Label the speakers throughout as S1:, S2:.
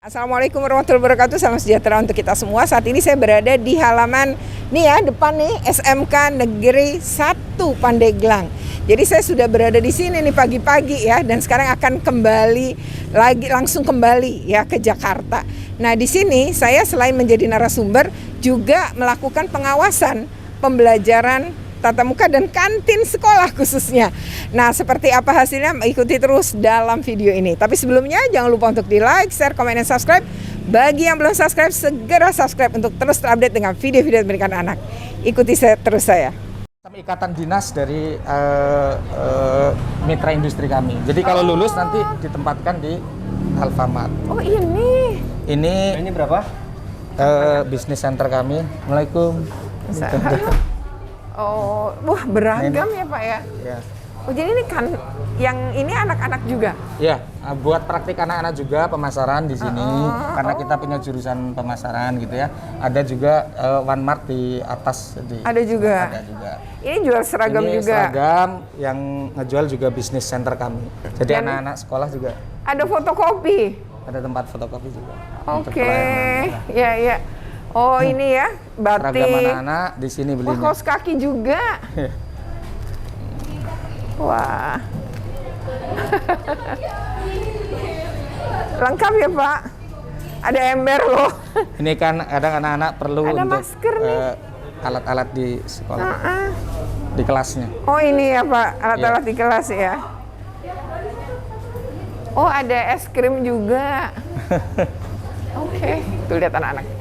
S1: Assalamualaikum warahmatullahi wabarakatuh. Salam sejahtera untuk kita semua. Saat ini saya berada di halaman nih ya, depan nih SMK Negeri 1 Pandeglang. Jadi saya sudah berada di sini nih pagi-pagi ya, dan sekarang akan langsung kembali ya ke Jakarta. Nah, di sini saya selain menjadi narasumber juga melakukan pengawasan pembelajaran tatap muka dan kantin sekolah khususnya. Nah, seperti apa hasilnya ikuti terus dalam video ini. Tapi sebelumnya jangan lupa untuk di like, share, komen, dan subscribe. Bagi yang belum subscribe, segera subscribe untuk terus terupdate dengan video-video pendidikan anak. Ikuti terus saya.
S2: Ikatan dinas dari mitra industri kami. Jadi kalau lulus nanti ditempatkan di Alfamart.
S1: Oh ini.
S2: Ini berapa? Bisnis center kami. Assalamualaikum.
S1: Oh, wah beragam ya Pak ya?
S2: Ya.
S1: Oh jadi ini kan yang ini anak-anak juga?
S2: Ya, buat praktik anak-anak juga pemasaran di sini karena kita punya jurusan pemasaran gitu ya. Ada juga One Mart di atas.
S1: Ada juga.
S2: Ada juga.
S1: Ini jual seragam
S2: ini
S1: juga.
S2: Seragam yang ngejual juga bisnis center kami. Jadi anak-anak sekolah juga.
S1: Ada fotokopi.
S2: Ada tempat fotokopi juga.
S1: Oke. Ya ya. Oh ini ya batik.
S2: Seragam anak-anak di sini belinya.
S1: Wah, kaos kaki juga. Wah. Lengkap ya Pak. Ada ember loh.
S2: Ini kan kadang anak-anak perlu
S1: ada
S2: untuk
S1: masker nih.
S2: Alat-alat di sekolah. Di kelasnya.
S1: Oh ini ya Pak, alat-alat di kelas ya. Oh ada es krim juga. Oke, tuh lihat anak-anak.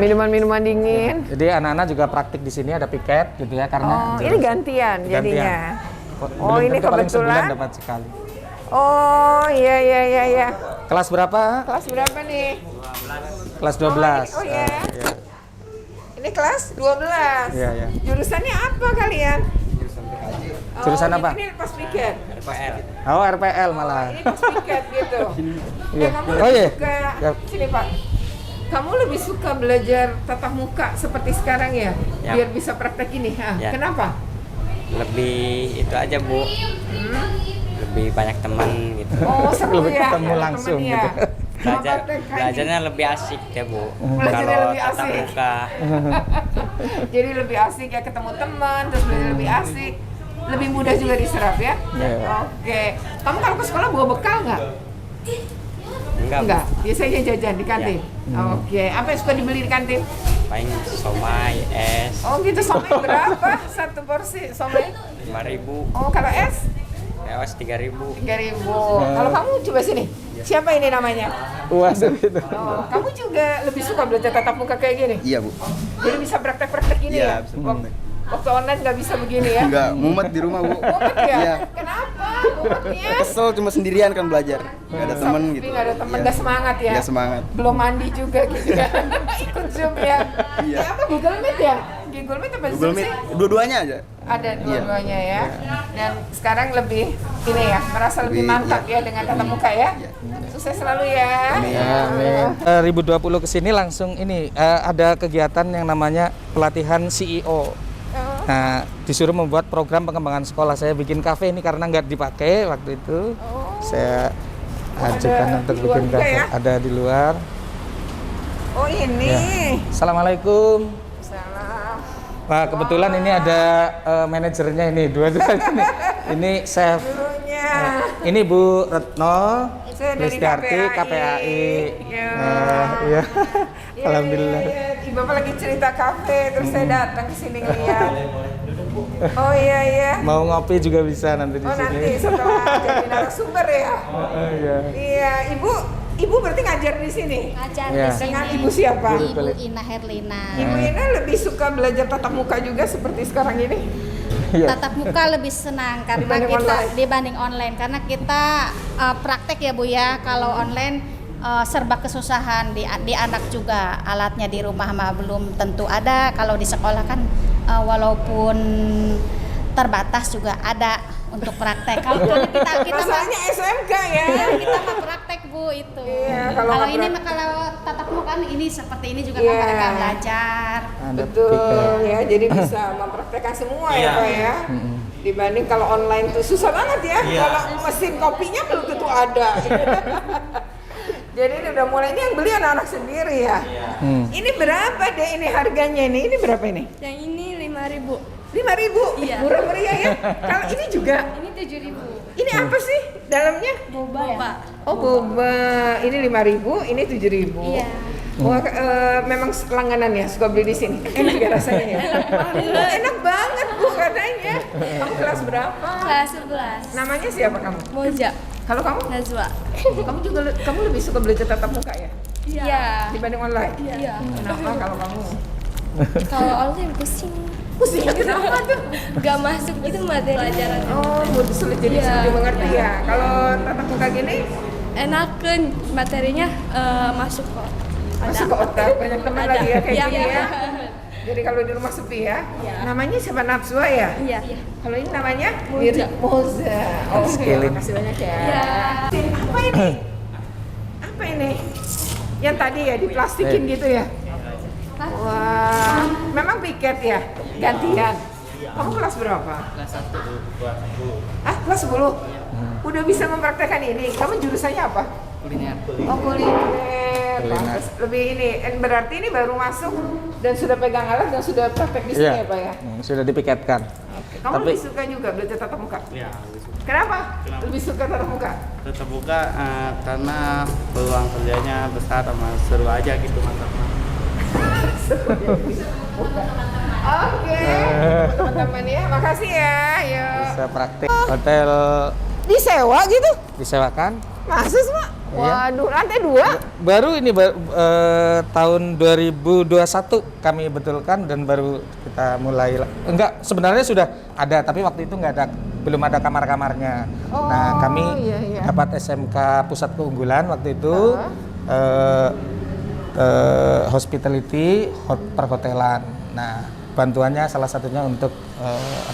S1: Minuman-minuman dingin.
S2: Jadi anak-anak juga praktik di sini ada piket gitu ya karena.
S1: Oh, ini gantian jadinya. Oh, ini kebetulan.
S2: Paling sebulan dapat sekali.
S1: Oh, iya.
S2: Kelas berapa?
S1: Kelas berapa nih?
S2: Kelas 12.
S1: Oh iya. Ini kelas 12.
S2: Iya.
S1: Jurusannya apa kalian?
S2: Jurusan apa?
S1: Ini pas piket.
S2: RPL. Oh, RPL malah.
S1: Ini pas piket gitu.
S2: Iya.
S1: Kamu suka sini Pak. Kamu lebih suka belajar tatap muka seperti sekarang ya? Biar bisa praktek ini.
S3: Ya.
S1: Kenapa?
S3: Lebih itu aja Bu, lebih banyak teman gitu.
S1: Oh, seru
S2: Lebih
S1: ya.
S2: ketemu langsung
S1: temen
S2: gitu.
S1: Ya.
S3: Belajarnya lebih asik ya Bu.
S1: Belajarnya
S3: Kalau
S1: lebih
S3: tatap
S1: asik.
S3: muka.
S1: Jadi lebih asik ya ketemu teman, terus lebih asik, lebih mudah juga diserap ya.
S2: Yeah.
S1: Oke. Kamu kalau ke sekolah bawa bekal nggak?
S3: Enggak.
S1: Biasanya jajan di kantin. Oke. Apa yang suka dibeli di kantin?
S3: Paling somai, es,
S1: Oh gitu. Somai berapa? Satu porsi somai?
S3: 5.000,
S1: Oh kalau es?
S3: es 3.000.
S1: 3.000. Kalau kamu coba sini. Siapa ini namanya?
S2: Waduh itu.
S1: Oh, kamu juga lebih suka belajar tatap muka kayak gini?
S4: Iya Bu.
S1: Jadi bisa praktek-praktek gini ya?
S4: Iya, bisa praktek.
S1: Waktu online nggak bisa begini ya?
S4: Enggak, mumet di rumah Bu.
S1: Mumet ya?
S4: Iya.
S1: Kenapa mumetnya?
S4: Kesel cuma sendirian kan belajar. Gak ada temen gitu.
S1: Nggak ada temen,
S4: Iya.
S1: nggak semangat ya?
S4: Nggak semangat.
S1: Belum mandi juga gitu ya? Ikut Zoom ya?
S4: Iya.
S1: Ya apa, Google Meet ya? Google Meet apa
S4: Google
S1: Zoom
S4: Meet,
S1: sih?
S4: dua-duanya aja.
S1: Ada dua-duanya ya? Dan sekarang lebih ini ya, merasa lebih mantap ya dengan tatap muka ya? Sukses selalu ya!
S2: Amin. 2020 kesini langsung ini ada kegiatan yang namanya pelatihan CEO. Nah, disuruh membuat program pengembangan sekolah. Saya bikin kafe ini karena nggak dipakai waktu itu. Saya ajukan untuk bikin kafe.
S1: ya?
S2: Ada di luar.
S1: Oh ini!
S2: Ya. Assalamualaikum.
S1: Salam.
S2: Wah, kebetulan ini ada manajernya ini dua-duanya nih. Ini chef.
S1: Gurunya.
S2: Ini Bu Retno,
S1: Saya dari
S2: Listiarti,
S1: KPAI.
S2: KPAI.
S1: Ya.
S2: Iya.
S1: Iya,
S2: Alhamdulillah.
S1: iya. Bapak lagi cerita kafe, terus saya datang ke sini ngeliat. Oh iya.
S2: Mau ngopi juga bisa nanti di
S1: Oh
S2: sini.
S1: nanti setelah jadi narasumber ya.
S2: Iya.
S1: Iya, ibu berarti ngajar di sini.
S5: Ngajar
S2: Ya.
S5: di sini.
S1: Dengan ibu siapa?
S5: Ibu Ina Herlina.
S1: Ibu Ina lebih suka belajar tatap muka juga seperti sekarang ini.
S2: Iya.
S5: Tatap muka lebih senang karena
S1: Dibanding
S5: kita
S1: online.
S5: dibanding online karena kita praktek ya Bu ya. Kalau online serba kesusahan di anak juga, alatnya di rumah mah belum tentu ada. Kalau di sekolah kan walaupun terbatas juga ada untuk praktek. Kalau kita
S1: Masalahnya SMK ya.
S5: kita mah praktek Bu itu.
S1: Iya, kalau
S5: kalau
S1: nggak
S5: ini mah kalau tatap muka ini seperti ini juga
S1: Iya.
S5: kan mereka belajar.
S2: Ada
S1: Betul
S2: piket.
S1: ya, jadi bisa mempraktekkan semua ya Pak ya. Dibanding kalau online tuh susah banget ya. Kalau mesin kopinya belum tentu ada. Jadi ini udah mulai, ini yang beli anak-anak sendiri ya. Ini berapa deh ini harganya ini? Ini berapa ini?
S6: Yang ini 5.000.
S1: 5.000?
S6: Iya.
S1: Murah meriah ya. Kalau ini juga?
S6: Ini 7.000.
S1: Ini apa sih dalamnya?
S6: Boba ya?
S1: Oh boba, ini 5.000, ini 7.000.
S6: Iya.
S1: Wah, memang langganan ya, suka beli di sini. Enak ya rasanya ya? Enak banget Bu katanya. Kamu kelas berapa?
S6: Kelas 11.
S1: Namanya siapa kamu?
S6: Moja.
S1: Kalau kamu?
S6: Najwa.
S1: Kamu lebih suka beli tatap muka ya?
S6: Iya.
S1: Dibanding online?
S6: Iya.
S1: Kenapa kalau kamu?
S6: Kalau online pusing.
S1: Pusing kenapa tuh?
S6: Gak masuk gitu materi pelajaran.
S1: Oh, mudah sulit jadi
S6: Iya.
S1: sulit dimengerti ya. Kalau tatap muka gini,
S6: Enakan materinya masuk kok.
S1: masuk ke otak, banyak teman lagi ya kayak
S6: Iya.
S1: gini ya. Jadi kalau di rumah sepi ya, namanya siapa Najwa ya?
S6: Iya.
S1: Kalau ini namanya
S6: Moza.
S1: Moza. Oh,
S2: Upskilling.
S1: makasih banyak ya.
S6: Iya.
S1: Apa ini? Apa ini? Yang tadi ya diplastikin gitu ya? Wah, memang piket ya? Gantian. Kamu kelas berapa? Kelas 1. Ah, kelas 10? Udah bisa mempraktekkan ini. Kamu jurusannya apa?
S3: Kuliner.
S1: Oh, kuliner. Pantes. Lebih ini. Berarti ini baru masuk dan sudah pegang alat dan sudah praktek di sini ya, Pak ya?
S2: Sudah dipiketkan.
S1: Kamu
S2: Tapi-
S1: lebih suka juga belajar tatap muka?
S7: Ya, lebih suka.
S1: Kenapa? Lebih suka tatap muka?
S7: Tetap buka karena peluang kerjanya besar sama seru aja gitu mantapnya.
S1: Oke, teman-teman ya, makasih ya. Yuk.
S2: Bisa praktik hotel
S1: Disewa gitu?
S2: disewakan.
S1: Masa sih, Pak?
S2: Iya.
S1: Waduh, lantai 2?
S2: Baru ini tahun 2021 kami betulkan dan baru kita mulai. Enggak, sebenarnya sudah ada tapi waktu itu belum ada kamar-kamarnya.
S1: Oh,
S2: Nah, kami
S1: iya, iya.
S2: dapat SMK Pusat Keunggulan waktu itu hospitality perhotelan. Nah, bantuannya salah satunya untuk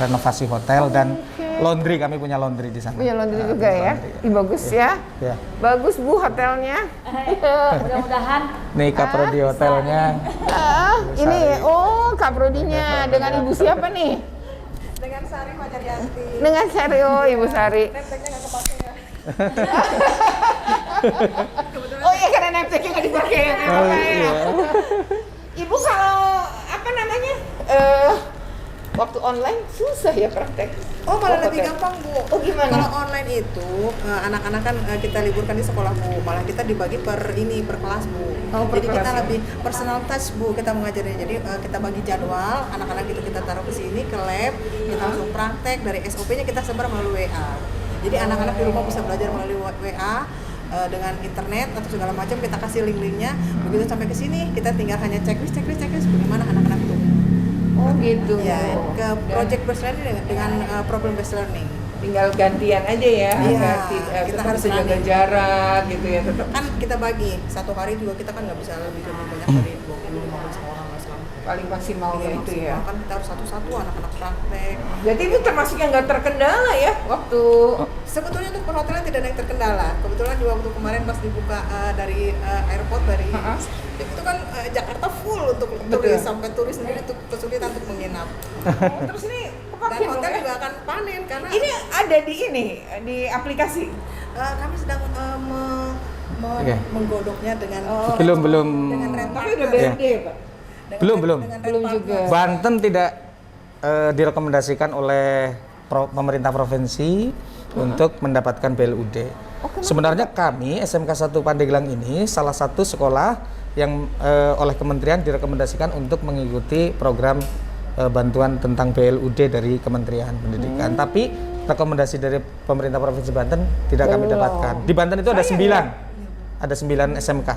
S2: renovasi hotel dan laundry, kami punya laundry di sana.
S1: Punya laundry
S2: Nah,
S1: juga ya?
S2: laundry.
S1: Ih, bagus ya.
S2: Ya.
S1: Bagus Bu hotelnya.
S5: Mudah-mudahan
S2: Nih Kaprodi hotelnya.
S1: Ini, oh Kaprodinya dengan Ibu siapa nih?
S8: Dengan Sari Fajaryanti.
S1: Dengan Sari, oh Ibu Sari.
S8: Nepteknya nggak kepake ya.
S1: Oh iya karena nepteknya nggak dipakai ya.
S2: Oh, iya.
S1: Ibu kalau apa namanya waktu online susah ya praktek.
S8: Oh malah lebih
S1: hotel.
S8: gampang Bu.
S1: Oh, gimana?
S8: Kalau online itu anak-anak kan kita liburkan di sekolah Bu. Malah kita dibagi per kelas Bu.
S1: Oh, per
S8: Jadi
S1: kelas
S8: kita
S1: ya.
S8: lebih personal touch Bu kita mengajarnya. Jadi kita bagi jadwal anak-anak itu kita taruh ke sini ke lab, kita langsung praktek dari SOP-nya kita sebar melalui WA. Jadi anak-anak di rumah bisa belajar melalui WA dengan internet atau segala macam kita kasih link-linknya. Begitu sampai ke sini kita tinggal hanya checklist bagaimana anak-anak itu.
S1: Oh gitu.
S8: Ya, ke project based learning dengan problem based learning.
S1: Tinggal gantian aja ya.
S8: Iya,
S1: kita
S8: kita
S1: harus
S8: harus
S1: jaga
S8: running.
S1: jarak gitu ya tetap.
S8: Kan kita bagi satu hari juga kita kan nggak bisa lebih banyak dari 20-15 orang lah selama.
S1: Paling maksimalnya itu ya.
S8: Kan kita harus satu-satu anak-anak praktek.
S1: Jadi itu termasuk yang nggak terkendala ya waktu
S8: Sebetulnya untuk perhotelan tidak ada yang terkendala. Kebetulan di waktu kemarin pas dibuka dari airport dari itu kan Jakarta full untuk turis sampai turis sendiri tuh kesulitan untuk menginap.
S1: terus ini
S8: Dan
S1: kepake
S8: hotel
S1: dong ya?
S8: juga akan panen karena
S1: Ini ada di aplikasi.
S8: kami sedang
S2: Oke.
S8: menggodoknya dengan
S2: Belum
S8: dengan rent
S1: Tapi udah
S8: partner.
S1: BRD ya, Pak?
S8: Dengan
S2: Belum.
S8: dengan rent
S1: Belum
S8: partner.
S1: juga.
S2: Banten tidak direkomendasikan oleh pemerintah provinsi untuk mendapatkan BLUD. Sebenarnya kami SMK 1 Pandeglang ini salah satu sekolah yang oleh kementerian direkomendasikan untuk mengikuti program bantuan tentang BLUD dari Kementerian Pendidikan. Tapi rekomendasi dari pemerintah Provinsi Banten tidak kami
S1: Belum.
S2: dapatkan. Di Banten itu ada
S1: Sayang
S2: 9.
S1: ya?
S2: Ada 9 SMK.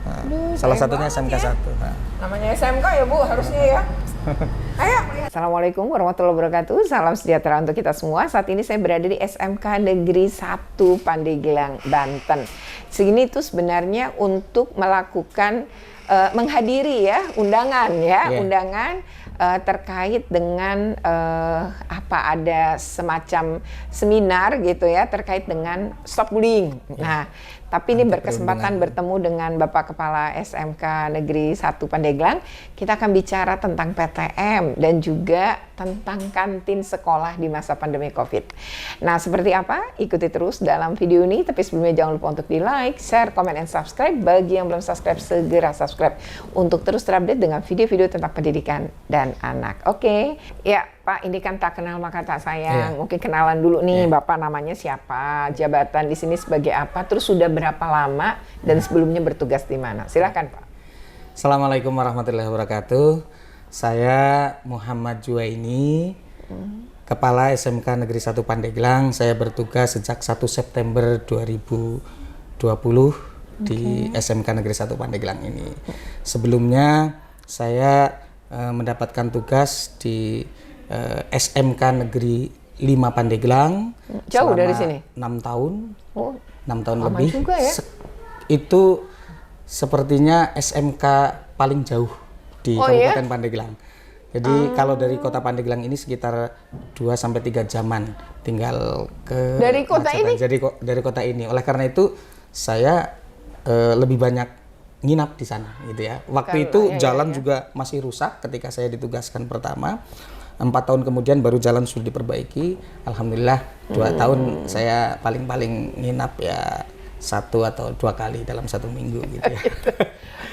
S2: Nah, salah
S1: sayang
S2: satunya
S1: banget
S2: SMK
S1: ya.
S2: 1. Nah.
S1: Namanya SMK ya Bu, harusnya ya. Ayo. Assalamualaikum warahmatullahi wabarakatuh. Salam sejahtera untuk kita semua. Saat ini saya berada di SMK Negeri 1 Pandeglang, Banten. Segini itu sebenarnya untuk melakukan menghadiri ya undangan ya,
S2: Yeah.
S1: undangan terkait dengan ada semacam seminar gitu ya terkait dengan stop bullying. Nah, Tapi ini
S2: Anti
S1: berkesempatan bertemu dengan Bapak Kepala SMK Negeri 1 Pandeglang. Kita akan bicara tentang PTM dan juga tentang kantin sekolah di masa pandemi COVID. Nah, seperti apa? Ikuti terus dalam video ini. Tapi sebelumnya jangan lupa untuk di-like, share, comment, and subscribe. Bagi yang belum subscribe, segera subscribe untuk terus terupdate dengan video-video tentang pendidikan dan anak. Oke, ya Pak, ini kan tak kenal maka tak sayang. Mungkin kenalan dulu nih, Bapak namanya siapa, jabatan di sini sebagai apa, terus sudah berapa lama, dan sebelumnya bertugas di mana? Silakan Pak.
S2: Assalamualaikum warahmatullahi wabarakatuh. Saya Muhammad Juwaini, Kepala SMK Negeri 1 Pandeglang. Saya bertugas sejak 1 September 2020 di SMK Negeri 1 Pandeglang ini. Sebelumnya saya mendapatkan tugas di SMK Negeri 5 Pandeglang.
S1: Jauh dari sini?
S2: 6 tahun.
S1: Oh,
S2: 6 tahun
S1: lama
S2: lebih.
S1: juga ya?
S2: Itu sepertinya SMK paling jauh di Kabupaten Pandeglang. Jadi kalau dari kota Pandeglang ini sekitar 2-3 jaman tinggal ke
S1: dari kota ini?
S2: Jadi dari kota ini. Oleh karena itu saya lebih banyak nginap di sana gitu ya. Waktu itu jalan juga masih rusak ketika saya ditugaskan pertama. 4 tahun kemudian baru jalan sudah diperbaiki. Alhamdulillah 2 tahun saya paling nginap ya 1 atau 2 kali dalam 1 minggu gitu ya.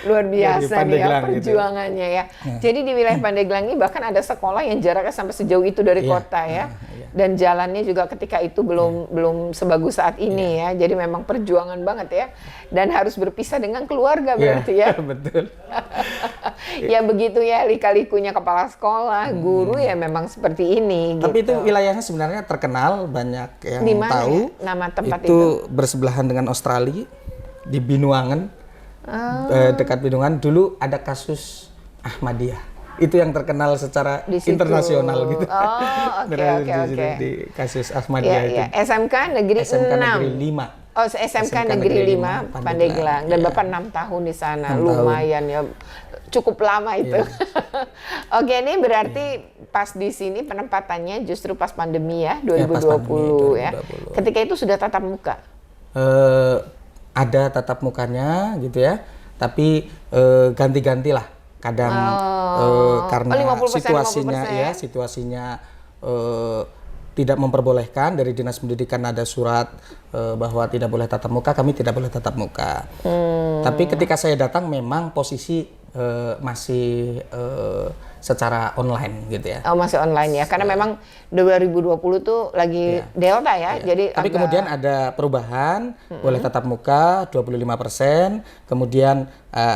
S1: Luar biasa nih ya perjuangannya
S2: gitu.
S1: ya. Jadi di wilayah Pandeglang ini bahkan ada sekolah yang jaraknya sampai sejauh itu dari kota ya. Dan jalannya juga ketika itu belum sebagus saat ini ya. Jadi memang perjuangan banget ya. Dan harus berpisah dengan keluarga berarti ya.
S2: Betul.
S1: Ya begitu ya lika-likunya kepala sekolah, guru ya memang seperti ini.
S2: Tapi
S1: gitu.
S2: itu wilayahnya sebenarnya terkenal, banyak yang
S1: Dimana
S2: tahu.
S1: ya? Nama tempat
S2: itu bersebelahan dengan Australia di Binuangan, dekat Binuangan. Dulu ada kasus Ahmadiyah. Itu yang terkenal secara internasional gitu.
S1: Oh, oke.
S2: Di kasus Ahmadiyah itu.
S1: SMK Negeri 6.
S2: Negeri 5.
S1: Oh, SMK Negeri 5 Pandeglang. Dan Bapak 6 tahun di sana. Lumayan ya. Cukup lama itu. Oke, ini berarti pas di sini penempatannya justru pas pandemi ya, 2020 ya. Ketika itu sudah tatap muka?
S2: Ada tatap mukanya gitu ya. Tapi ganti-gantilah. Kadang karena
S1: 50%,
S2: situasinya tidak memperbolehkan, dari Dinas Pendidikan ada surat bahwa tidak boleh tatap muka, kami tidak boleh tatap muka. Tapi ketika saya datang memang posisi masih secara online gitu ya.
S1: Oh, masih online ya. Karena memang 2020 tuh lagi Delta ya. Jadi
S2: tapi kemudian ada perubahan, boleh tatap muka 25%, kemudian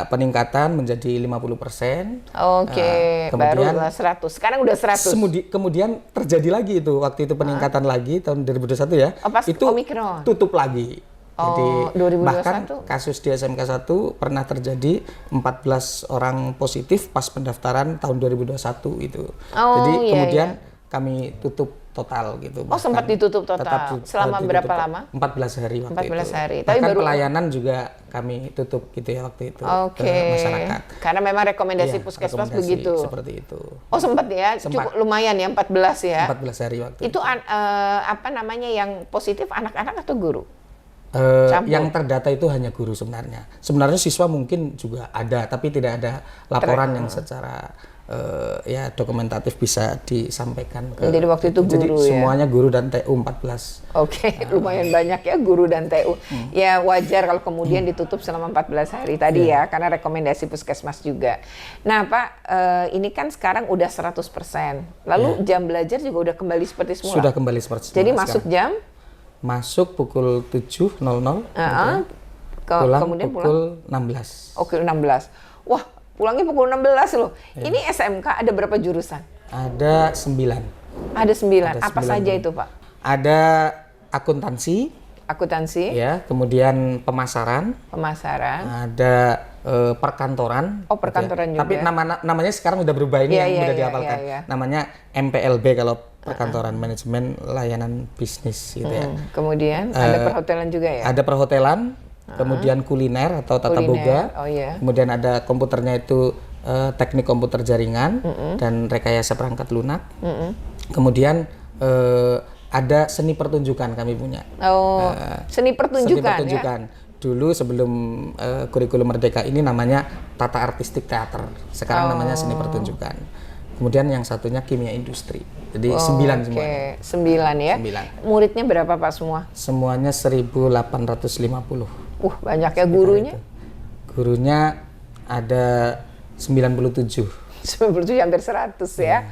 S2: peningkatan menjadi 50%.
S1: Oke,
S2: kemudian
S1: baru 100. Sekarang udah 100.
S2: Kemudian terjadi lagi itu, waktu itu peningkatan lagi tahun 2021 ya.
S1: Pas
S2: itu
S1: Omikron.
S2: tutup lagi. Jadi
S1: 2021.
S2: bahkan kasus di SMK 1 pernah terjadi 14 orang positif pas pendaftaran tahun 2021 itu. Jadi kemudian kami tutup total gitu.
S1: Oh, sempat ditutup total. Selama berapa lama?
S2: 14 hari waktu
S1: 14
S2: itu.
S1: hari.
S2: Bahkan
S1: Tapi baru
S2: pelayanan juga kami tutup gitu ya waktu itu
S1: ke
S2: masyarakat.
S1: Karena memang rekomendasi puskesmas
S2: rekomendasi
S1: begitu.
S2: Seperti itu.
S1: Oh, sempat ya. Cukup lumayan ya 14 ya.
S2: 14 hari waktu
S1: itu. Apa namanya yang positif anak-anak atau guru?
S2: Yang terdata itu hanya guru sebenarnya. Sebenarnya siswa mungkin juga ada, tapi tidak ada laporan yang secara ya dokumentatif bisa disampaikan ke.
S1: Jadi waktu itu guru
S2: ya. Semuanya guru dan TU 14.
S1: Oke, lumayan banyak ya guru dan TU. Ya wajar kalau kemudian ditutup selama 14 hari tadi ya, karena rekomendasi puskesmas juga. Nah Pak, ini kan sekarang udah 100%. Lalu jam belajar juga udah kembali seperti semula?
S2: Sudah kembali seperti semula.
S1: Jadi masuk jam?
S2: Masuk pukul 7.00.
S1: Kemudian
S2: pukul 16.
S1: Oke, 16. Wah, pulangnya pukul 16 loh. Ini SMK ada berapa jurusan?
S2: Ada 9.
S1: Ada 9. Apa saja itu, Pak?
S2: Ada akuntansi. Ya, kemudian pemasaran. Ada perkantoran.
S1: Oh, perkantoran juga.
S2: Tapi namanya sekarang udah berubah, ini yang mudah dihafalkan. Namanya MPLB kalau perkantoran, manajemen layanan bisnis gitu ya.
S1: Kemudian ada perhotelan juga ya?
S2: Ada perhotelan, kemudian kuliner atau tata boga. Kemudian ada komputernya itu teknik komputer jaringan dan rekayasa perangkat lunak. Kemudian ada seni pertunjukan kami punya.
S1: Seni pertunjukan ya?
S2: dulu sebelum kurikulum Merdeka ini namanya Tata Artistik Teater. Sekarang namanya Seni Pertunjukan. Kemudian yang satunya Kimia Industri. Jadi 9 semuanya.
S1: 9 ya.
S2: 9.
S1: Muridnya berapa Pak semua?
S2: Semuanya 1850.
S1: Banyak ya gurunya?
S2: Gurunya ada 97.
S1: 97 hampir 100 ya.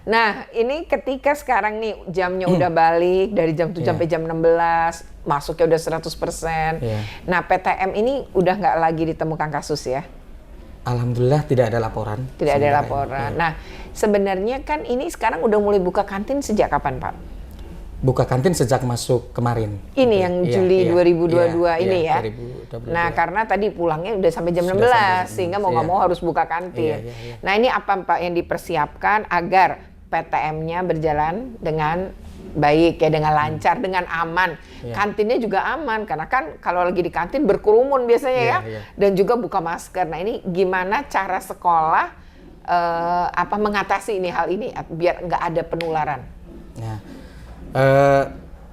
S1: Nah, ini ketika sekarang nih jamnya udah balik dari jam 7 sampai jam 16, masuknya udah 100%. Nah, PTM ini udah nggak lagi ditemukan kasus ya?
S2: Alhamdulillah tidak ada laporan.
S1: Tidak ada laporan. Nah, sebenarnya kan ini sekarang udah mulai buka kantin sejak kapan, Pak?
S2: Buka kantin sejak masuk kemarin.
S1: Ini yang Juli 2022 ini ya.
S2: 2022.
S1: Nah, karena tadi pulangnya udah sampai jam 16 sehingga mau nggak mau harus buka kantin. Nah, ini apa Pak yang dipersiapkan agar PTM-nya berjalan dengan baik ya, dengan lancar, dengan aman. Kantinnya juga aman karena kan kalau lagi di kantin berkerumun biasanya ya. Dan juga buka masker. Nah, ini gimana cara sekolah mengatasi ini hal ini biar nggak ada penularan?
S2: Nah,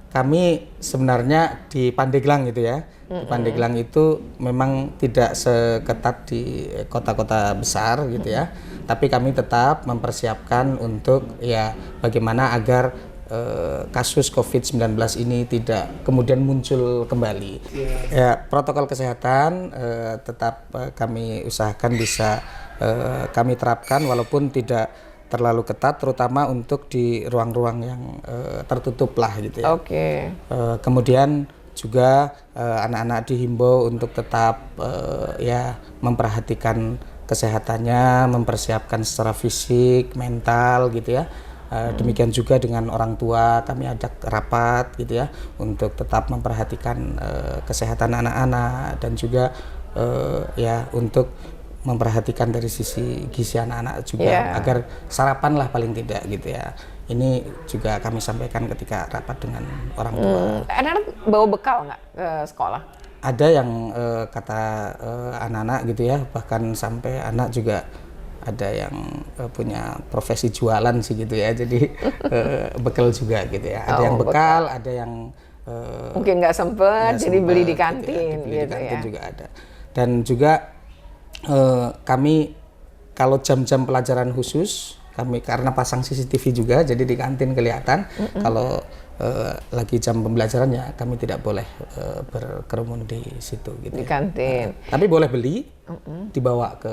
S2: kami sebenarnya di Pandeglang gitu ya. Di Pandeglang itu memang tidak seketat di kota-kota besar gitu ya. Tapi kami tetap mempersiapkan untuk ya bagaimana agar kasus COVID-19 ini tidak kemudian muncul kembali. Ya, protokol kesehatan tetap kami usahakan bisa kami terapkan walaupun tidak terlalu ketat, terutama untuk di ruang-ruang yang tertutup lah gitu ya. Kemudian juga anak-anak dihimbau untuk tetap ya memperhatikan kesehatannya, mempersiapkan secara fisik, mental gitu ya. Demikian juga dengan orang tua, kami ajak rapat gitu ya untuk tetap memperhatikan kesehatan anak-anak dan juga ya untuk memperhatikan dari sisi gizi anak-anak juga agar sarapan lah paling tidak gitu ya. Ini juga kami sampaikan ketika rapat dengan orang tua.
S1: Anak-anak bawa bekal nggak ke sekolah?
S2: Ada yang kata anak-anak gitu ya, bahkan sampai anak juga ada yang punya profesi jualan sih gitu ya. Jadi bekal juga gitu ya. Ada yang bekal, ada yang
S1: mungkin nggak sempet jadi beli di kantin
S2: gitu ya. Beli di kantin
S1: ya.
S2: juga ada. Dan juga kami kalau jam-jam pelajaran khusus kami karena pasang CCTV juga jadi di kantin kelihatan kalau lagi jam pembelajarannya kami tidak boleh berkerumun di situ gitu
S1: di
S2: ya.
S1: kantin.
S2: Tapi boleh beli dibawa ke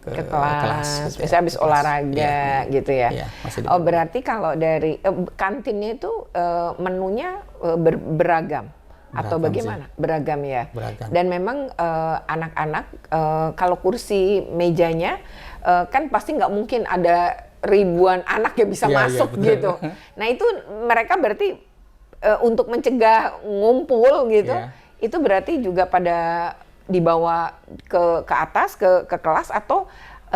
S2: kelas gitu
S1: biasanya habis olahraga gitu ya. Berarti kalau dari kantinnya itu menunya beragam. Atau bagaimana? Sih. Beragam ya.
S2: Beragam.
S1: Dan memang anak-anak kalau kursi mejanya kan pasti nggak mungkin ada ribuan anak yang bisa masuk gitu. Nah itu mereka berarti untuk mencegah ngumpul gitu, itu berarti juga pada dibawa ke atas ke kelas atau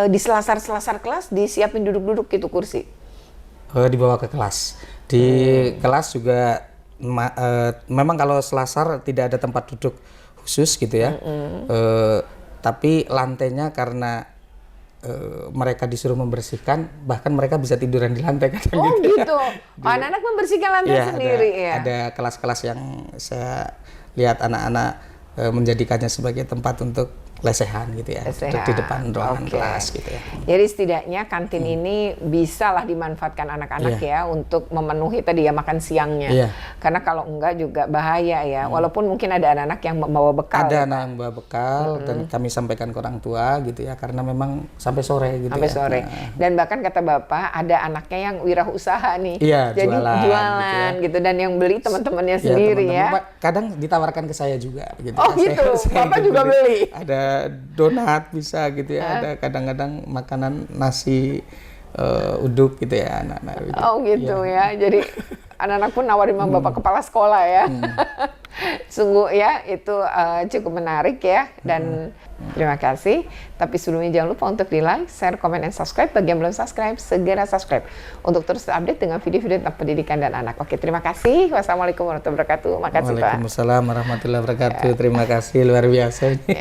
S1: di selasar kelas disiapin duduk-duduk gitu kursi?
S2: Dibawa ke kelas. Di kelas juga memang kalau selasar tidak ada tempat duduk khusus gitu ya. Tapi lantainya karena mereka disuruh membersihkan, bahkan mereka bisa tiduran di lantai kadang
S1: gitu. Anak-anak membersihkan lantai sendiri ya.
S2: Ada kelas-kelas yang saya lihat anak-anak menjadikannya sebagai tempat untuk lesehan gitu ya, di depan ruangan kelas gitu ya.
S1: Jadi setidaknya kantin ini bisa lah dimanfaatkan anak-anak ya untuk memenuhi tadi ya makan siangnya. Karena kalau enggak juga bahaya ya. Walaupun mungkin ada anak-anak yang membawa bekal.
S2: Ada anak yang bawa bekal dan kami sampaikan ke orang tua gitu ya, karena memang sampai sore gitu.
S1: Sampai sore. Dan bahkan kata Bapak ada anaknya yang wirausaha nih.
S2: Iya,
S1: jadi jualan gitu dan yang beli teman-temannya sendiri
S2: teman-teman. Kadang ditawarkan ke saya juga gitu.
S1: Oh gitu. Bapak juga beli.
S2: Ada donat bisa gitu ya, ada kadang-kadang makanan nasi uduk gitu ya anak-anak gitu.
S1: Oh gitu ya. Jadi anak-anak pun nawarin sama Bapak kepala sekolah ya. Sungguh ya itu cukup menarik ya dan terima kasih. Tapi sebelumnya jangan lupa untuk di like, share, komen, dan subscribe. Bagi yang belum subscribe, segera subscribe untuk terus update dengan video-video tentang pendidikan dan anak. Oke, terima kasih. Wassalamualaikum warahmatullahi wabarakatuh. Makasih Pak.
S2: Waalaikumsalam warahmatullahi wabarakatuh. Terima kasih luar biasa ini.